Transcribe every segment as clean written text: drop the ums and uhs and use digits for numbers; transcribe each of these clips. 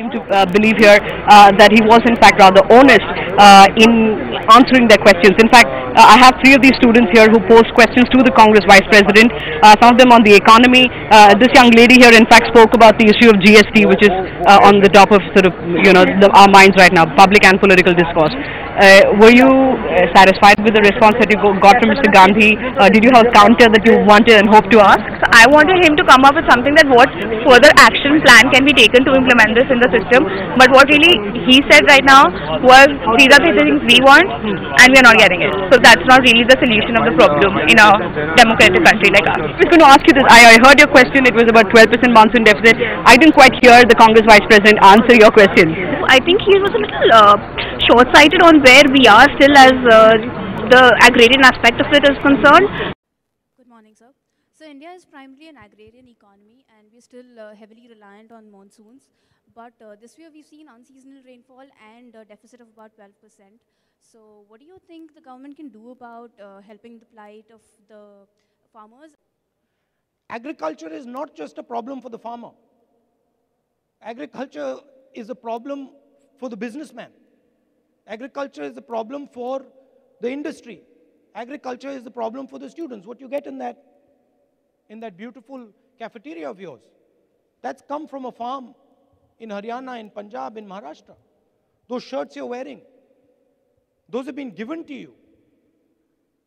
seem to believe here that he was in fact rather honest in answering their questions. In fact, I have three of these students here who posed questions to the Congress Vice President, some of them on the economy. This young lady here in fact spoke about the issue of GST, which is on the top of sort of, our minds right now, public and political discourse. Were you satisfied with the response that you got from Mr. Gandhi? Did you have a counter that you wanted and hoped to ask? So I wanted him to come up with something that what further action plan can be taken to implement this in the system. But what really he said right now was, these are the things we want and we are not getting it. So that's not really the solution of the problem in a democratic country like ours. I was going to ask you this. I heard your question. It was about 12% monsoon deficit. I didn't quite hear the Congress Vice President answer your question. I think he was a little short-sighted on where we are still as the agrarian aspect of it is concerned. Good morning, sir. So India is primarily an agrarian economy and we're still heavily reliant on monsoons. But this year we've seen unseasonal rainfall and a deficit of about 12%. So what do you think the government can do about helping the plight of the farmers? Agriculture is not just a problem for the farmer. Agriculture is a problem for the businessman. Agriculture is a problem for the industry. Agriculture is the problem for the students. What you get in that beautiful cafeteria of yours, that's come from a farm in Haryana, in Punjab, in Maharashtra. Those shirts you're wearing, those have been given to you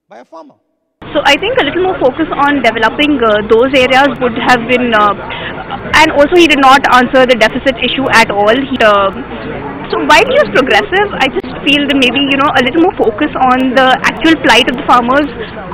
by a farmer. So I think a little more focus on developing those areas would have been, and also he did not answer the deficit issue at all. So while he was progressive, I just feel that maybe, a little more focus on the actual plight of the farmers